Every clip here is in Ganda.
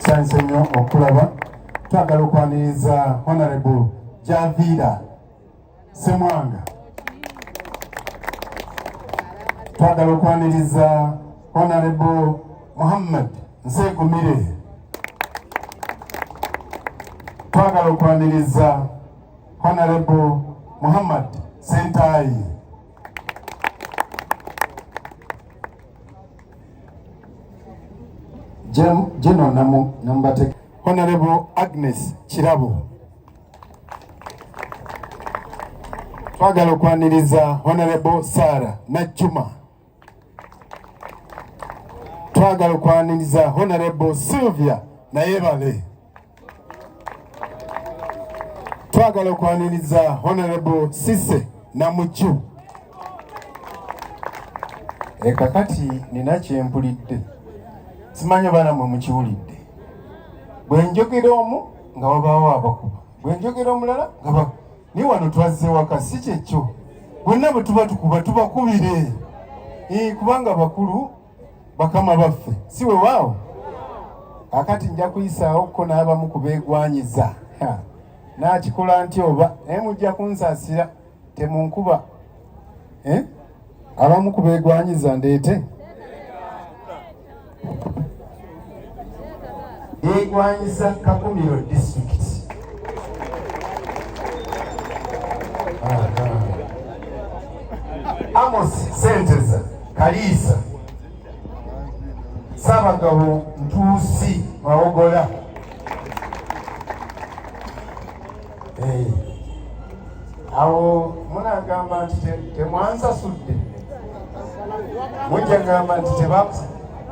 Sanse nnyo okulaba. Twagala okwaniriza Honorable Javira Semwanga. Twagala okwaniriza Honorable Muhammad Nsekumire. Twagala okwaniriza Honorable Muhammad Sentayi. Jeno Nambate. Honorable Agnes Chirabo. Twagala okwaniriza Honorable Sarah Najuma. Twagala okwaniriza Honorable Sylvia Nayebale. Twagala okwaniriza Honorable Sise Namuchu. Kakati nina kyempulidde. Simanyi bana mwe mukiwulidde. Bwe njogera omu nga wabaawo abakuba. Bwe njogera omulala nga ni wano twazze waka si kyekyo. Bonna bwe tuba tukuba tubakubire. Kubanga bakulu bakama baffe. Si we waawo. Akati nja kuyisaawo ko n'abamu kubeegwanyiza. Nakikola nti oba naye mujja kunsaasira temunkuba. Abamu kubeegwanyiza ndeete. Yeegwanyiza Kakumiro District. Amos Senteza Kalisa. Sabagabo Ntuusi Mawogola. Awo munagamba nti temwansasudde. Mujja gamba nti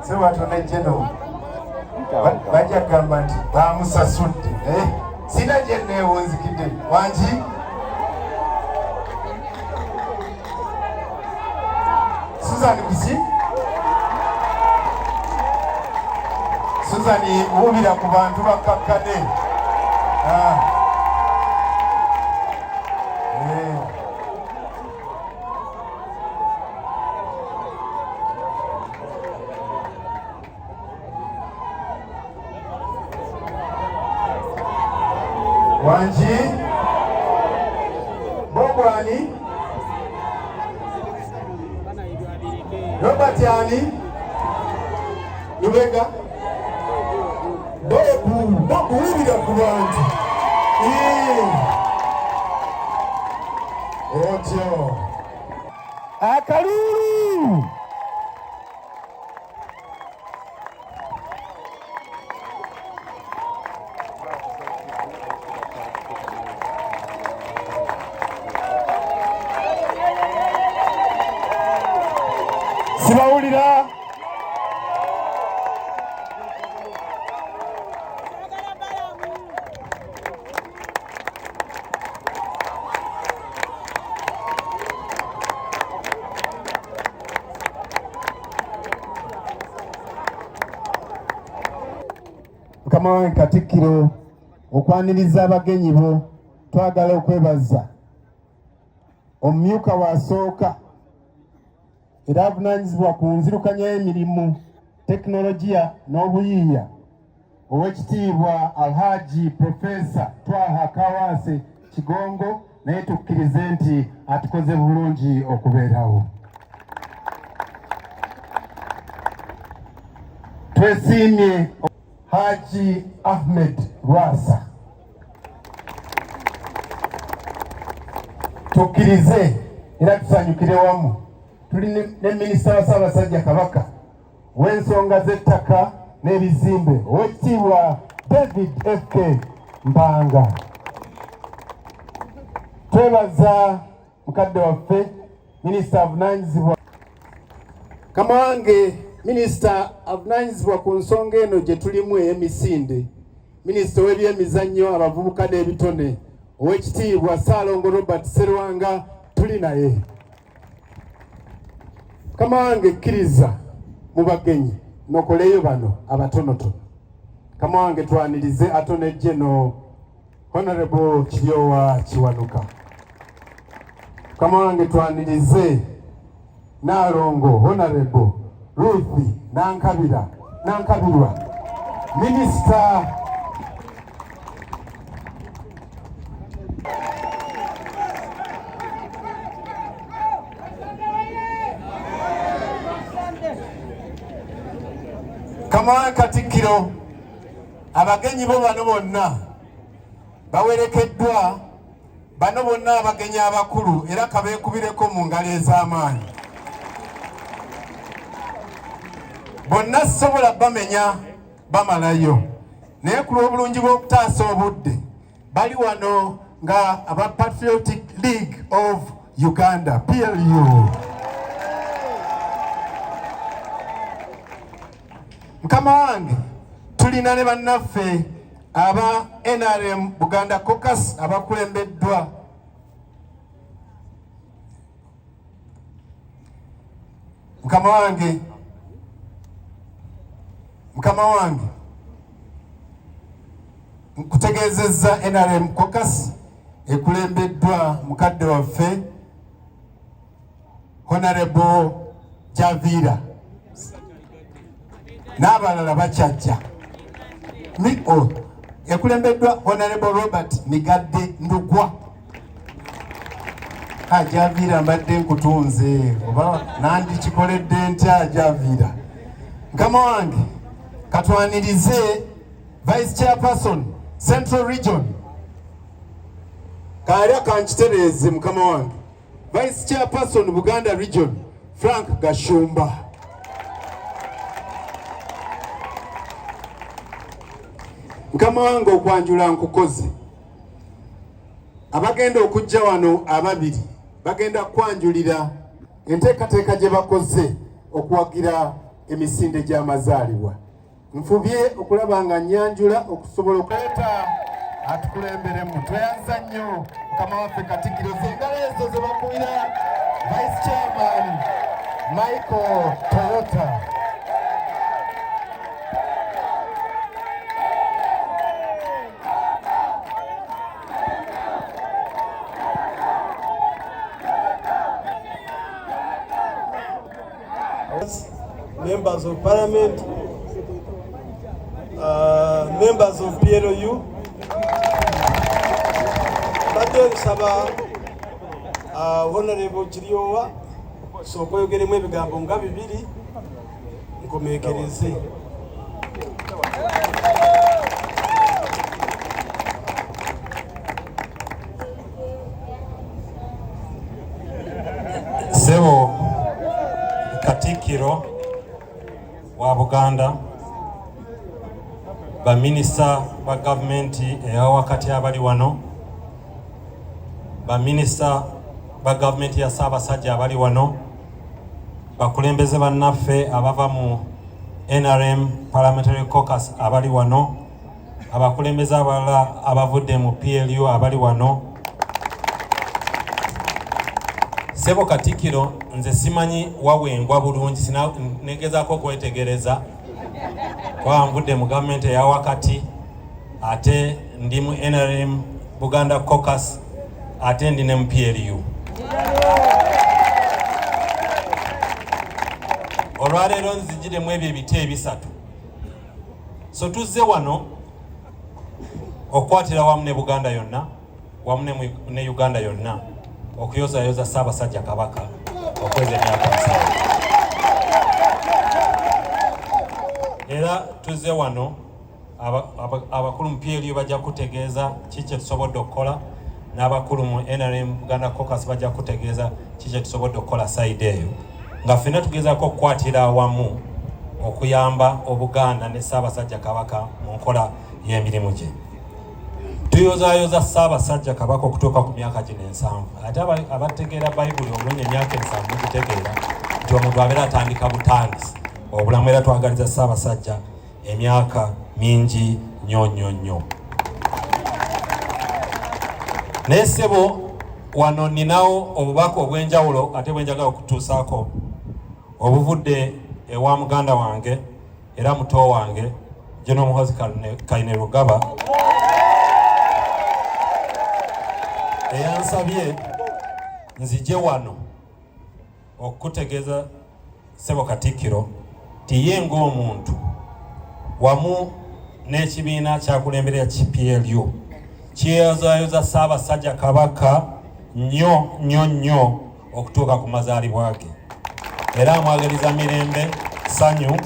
sebatona General. Bajja gamba nti bamusasudde. Sina gye neewunzikidde. Wangi? Susan Kusi? Susan wubira ku bantu bakkakkane. Wanji? Bogwani? Robert Yani? Lubega? Bobu wubira ku bantu. Otyo. Akalulu! Sibawulira. Mukama wange Katikkiro okwaniriza abagenyi bo twagala okwebaza omumyuka wasooka era avunaanyizibwa ku nzirukanya y'emirimu tekinologiya n'obuyiiya ow'ekitiibwa Alhaji Profesa Twaha Kawase Kigongo naye tukkirize nti atukoze bulungi okubeerawo. Twesiimye Haji Ahmed Rwasa. Tukkirize era tusanyukire wamu. Tuli ne Minisita wa Ssaabasajja Kabaka w'ensonga z'ettaka n'ebizimbe ow'ekitiibwa David F.K. Mpanga. Twebaza mukadde waffe Minisita avunaanyizibwa Kama wange Minisita avunaanyizibwa ku nsonga eno gye tulimu ey'emisinde, Minisita w'ebyemizannyo abavubuka n'ebitone ow'ekitiibwa Ssaalongo Robert Sserwanga tuli naye. Kama wange kkiriza mu bagenyi nokoleyo bano abatonotono. Kama wange twanirize atonejje no Honorable Kiryowa Kiwanuka. Kama wange twanirize Nalongo Honorable Ruthi Nankabirwa. Minister Kama Katikkiro abagenyi bo bano bonna bawerekeddwa bano bonna abagenyi abakulu era kabeekubireko mu ngalo ez'amaanyi. Bonna sobola bamenya bamalayo naye ku lw'obulungi bw'okutaasa obudde bali wano nga aba Patriotic League of Uganda PLU. Mukama wange tulina ne bannaffe aba NRM Buganda Caucus abakulembeddwa Mukama wange nkutegeezezza NRM Caucus ekulembeddwa mukadde waffe Honorable Javira n'abalala bakyajja ekulembeddwa Honorable Robert Migadde Ndugwa. Javira mbadde nkutunze oba nandikikoledde ntya Javira. Mukama wange katwanirize Vice Chairperson Central Region Kaali kankitereeze mukama wange Vice Chairperson Buganda Region Frank Gashumba. Mukama wange okwanjula nkukoze abagenda okujja wano ababiri bagenda kwanjulira enteekateeka gye bakoze okuwagira emisinde gy'amazaalibwa. Nfubye okulaba nga nyanjula okusobola okuleeta atukulemberemu. Tweyanza nnyo mukama waffe Katikkiro. Engalo ezo ze bakubira Vice Chairman Michael Toyota. Members of Parliament, members of PLU, badde nsaba Honorable Kiryowa sooka oyogeremu ebigambo nga bibiri nkomeekereze. Ssebo Katikkiro wa Buganda, baminista ba gavumenti eyawakati abali wano, baminista ba gavumenti ya Ssaabasajja abali wano, bakulembeze bannaffe abava mu NRM Parliamentary Caucus abali wano, abakulembeze abalala abavudde mu PLU abali wano. Ssebo Katikkiro, nze simanyi wawengwa bulungi, negezaako okwetegereza kwa nvudde mu gavumenti eya wakati ate ndi mu NRM Buganda Caucus ate ndi ne mu PLU. Olwaleero nzijiremu ebyo ebita ebisatu. So tuzze wano okwatira wamu ne Buganda yonna, wamu ne Uganda yonna okuyozayoza Ssaabasajja Kabaka okweza emyaka 7. Era tuzze wano abakulu mu PLU bajja kutegeeza kiki kye tusobodde okukola, n'abakulu mu NRM Buganda Caucus bajja kutegeeza kiki kye tusobodde okukola sayidi eyo, nga ffenna tugezaako okukwatira awamu okuyamba Obuganda ne Ssaabasajja Kabaka mu nkola y'emirimu gye. Tuyozayoza Ssaabasajja Kabaka okutuuka ku myaka gino 7. Ate abategeera Bayibuli obulungi emyaka 7 gitegeera nti omuntu abeera atandika butandisi obulamu, era twagaliza Ssaabasajja emyaka mingi nnyo. Naye ssebo wano ninawo obubaka obw'enjawulo ate bwenjagala okutuusaako obuvudde ewa muganda wange era muto wange General Muhoozi Kainerugaba eyansabye nzije wano okutegeeza Ssebo Katikkiro ti ye ng'omuntu wamu n'ekibiina kyakulemberera PLU kyeyozayoza Ssaabasajja Kabaka nnyo okutuuka ku mazaalibwa ge, era amwagaliza mirembe, ssanyu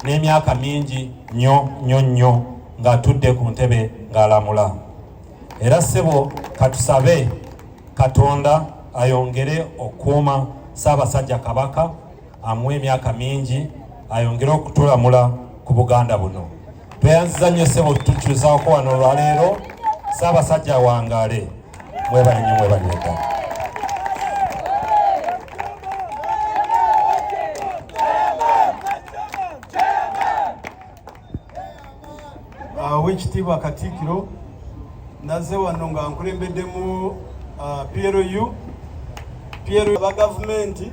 n'emyaka mingi nnyo ng'atudde ku ntebe ng'alamula. Era ssebo katusabe Katonda ayongere okuuma Ssaabasajja Kabaka, amuwe emyaka mingi, ayongere okutulamula ku Buganda buno. Tweyanziza nnyo ssebo tukyusaako wano olwaleero. Ssaabasajja wangaale, mwebale nnyo, mwebale ddala. W'ekitiibwa Katikkiro, nazze wano nga nkulembeddemu PLU aba gavumenti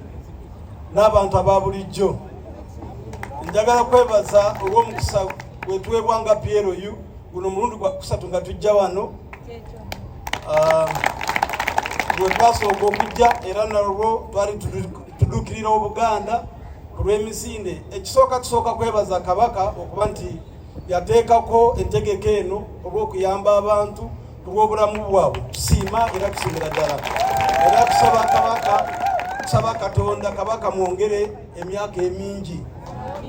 n'abantu aba bulijjo. Njagala kwebaza olw'omukisa gwetuweebwa nga PLU guno mulundi gwa kusatu nga tujja wano gwe twasooka okujja, era nalwo twali tuduukirira Obuganda ku lw'emisinde. Ekisooka kwebaza Kabaka okuba nti yateekako entegeka eno olw'okuyamba abantu ku lw'obulamu bwabwe. Tusiima era tusiimira ddala, era tusaba Katonda Kabaka mwongere emyaka emingi,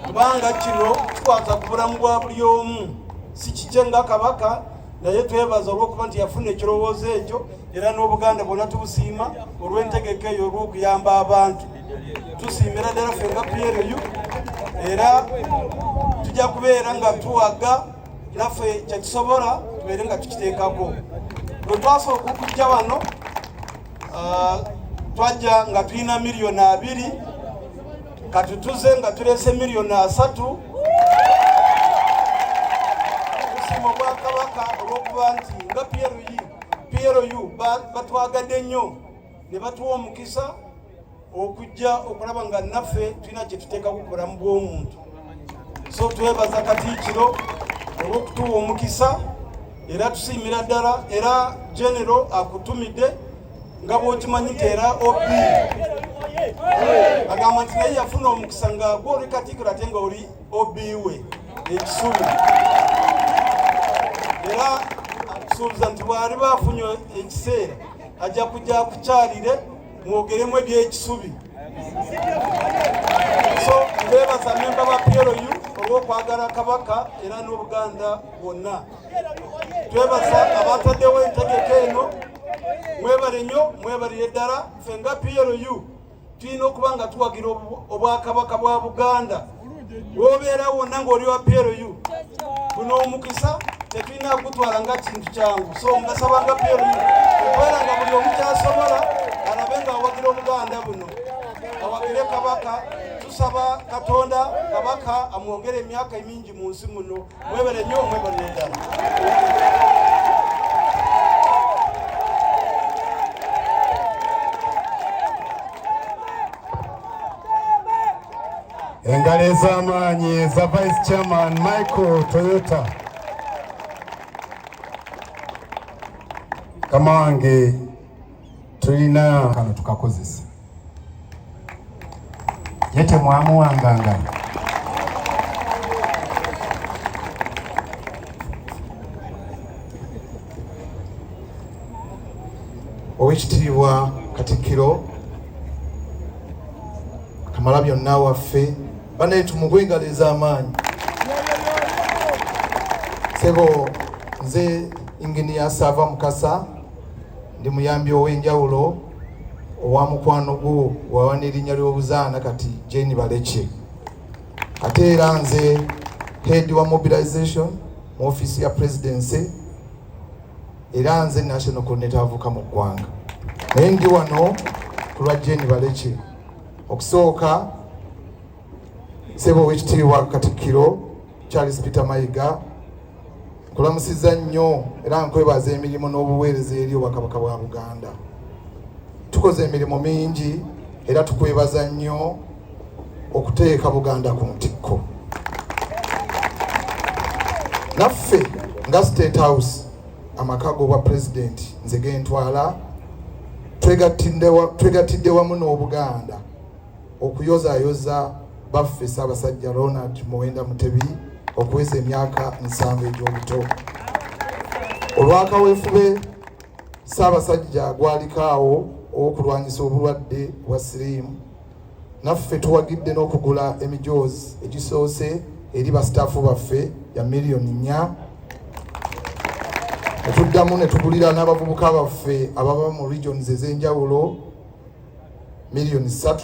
kubanga kino kikwata ku bulamu bwa buli omu, si kikye nga Kabaka, naye twebaza olw'okuba nti yafuna ekirowoozo ekyo, era n'Obuganda bwonna tubusiima olw'entegeka eyo olw'okuyamba abantu. Tusiimira ddala ffe nga PLU, era tujja kubeera nga tuwaga naffe kyekisobola tubeere nga tukiteekako. Bwe twasooka okujja wano twajja nga tulina miliyoni 2, kati tuze nga tuleese miliyoni 3. Tusiima Obwakabaka olw'okuba nti nga PLU batwagadde nnyo ne batuwa omukisa okujja okulaba nga naffe tulina kye tuteekako ku bulamu bw'omuntu. So twebaza Katikkiro olw'okutuwa omukisa, era tusiimira ddala, era General akutumidde nga bw'okimanyi nti era OB agamba nti naye yafuna omukisa nga gwe oli Katikkiro ate nga oli OB we ekisubi, era akusuubiza nti bw'ali baafunye ekiseera ajja kujja akukyalire mwogeremu eby'ekisubi. So twebaza memba ba PLU olw'okwagala Kabaka era n'Obuganda bwonna. Twebaza abataddewo entegeka eno, mwebale nnyo, mwebalire ddala. Ffe nga PLU tulina okuba nga tuwagira Obwakabaka bwa Buganda. W'obeera wonna ng'oli wa PLU, guno omukisa tetulina kugutwala nga kintu kyangu. So ngasaba nga PLU okubeera nga buli omu kyasobola alabe nga awagira Obuganda buno, awagire Kabaka. Tusaba Katonda Kabaka amwongere emyaka emingi mu nsi muno. Mwebale nnyo, mwebalire ddala. Engalo ez'amaanyi eza Vice Chairman Michael Toyota. Kama wange tulina kano tukakozesa yete mwamuwanganga Owekitiibwa Katikkiro Kamalabyonna waffe, banaye tumugwe engalo ez'amaanyi. Sebo, nze Engineer Sava Mukasa, ndi muyambi ow'enjawulo owa mukwano gwo wawa n'erinnya ly'obuzaana kati Jane Baleche. Ate era nze head wa mobilization mu office ya presidency, era nze national coordinator avuka mu ggwanga. Naye ndi wano ku lwa Jane Baleche. Okusooka Ssebo Owekitiibwa Katikkiro Charles Peter Mayiga, kulamusiza nnyo era nkwebaza emirimu n'obuweereza eri Obwakabaka bwa Buganda. Tukoze emirimu mingi era tukwebaza nnyo okuteeka Buganda ku ntikko. Naffe nga State House amaka g'obwa President nze gentwala twegatidde wamu n'Obuganda okuyozaayoza baffe Ssaabasajja Ronald Muwenda Mutebi okuweza emyaka 7 egy'obuto. Olwakaweefube Ssaabasajja gwalikaawo okulwanyisa obulwadde bwa siriimu, naffe tuwagidde n'okugula emijoozi egisoose eri basitaafu baffe ya miliyoni 4. Netuddamu ne tugulira n'abavubuka baffe ababa mu regions ez'enjawulo miliyoni 3.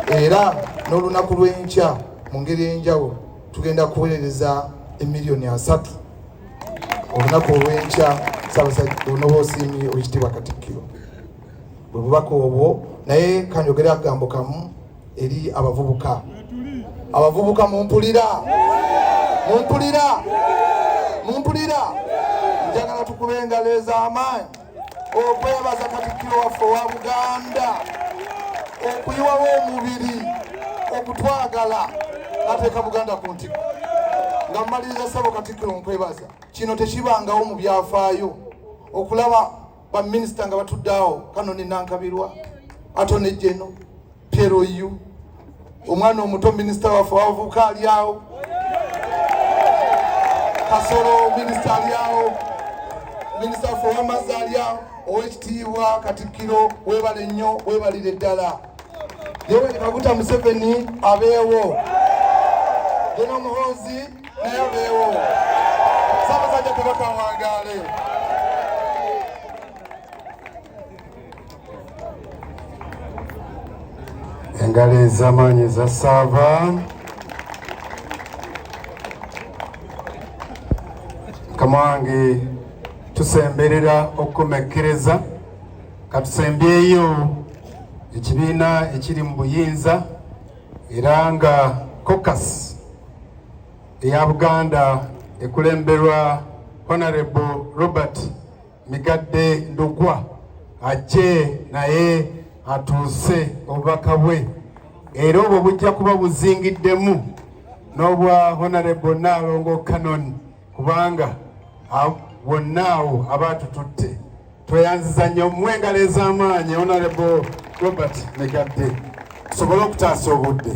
Era n'olunaku lw'enkya mu ngeri y'enjawulo tugenda kuweereza emiliyoni 3 olunaku olw'enkya. Ssaabasajja onoba osiimye Oweekitiibwa Katikkiro bwe bubaka obwo. Naye kanjogere akagambo kamu eri abavubuka. Abavubuka mumpulira, njagala tukube engalo ez'amaanyi okwebaza Katikkiro waffe wa Buganda okuyiwawo omubiri okutwagala n'ateeka Buganda ku ntikko. Nga mmaliriza ssabo Katikkiro nkwebaza, kino tekibangawo mu byafaayo okulaba baminisita nga batudde awo, Kanoni Nankabirwa, Attorney General, Piero Yu, omwana omuto minisita waffe w'abavubuka ali awo, Kasolo minisita ali awo, minisita waffe w'amazzi ali awo. Oweekitiibwa Katikkiro weebale nnyo, weebalire ddala. Yoweri Kaguta Museveni abeewo, General Muhoozi naye abeewo. Ssaabasajja Kabaka wangaale. Engalo ez'amaanyi za Ssaaba. Mukama wange tusemberera okukomekkereza katusembyeyo ekibiina ekiri mu buyinza, era nga caucus eya Buganda ekulemberwa Honorable Robert Migadde Ndugwa ajje naye atuuse obubaka bwe, era obwo bujja kuba buzingiddemu n'obwa Honorable Nalongo Canon, kubanga bonna awo abaatututte. Tweyanziza nnyo mu engalo ez'amaanyi Honorable Robert Migadde tusobole okutaasa obudde.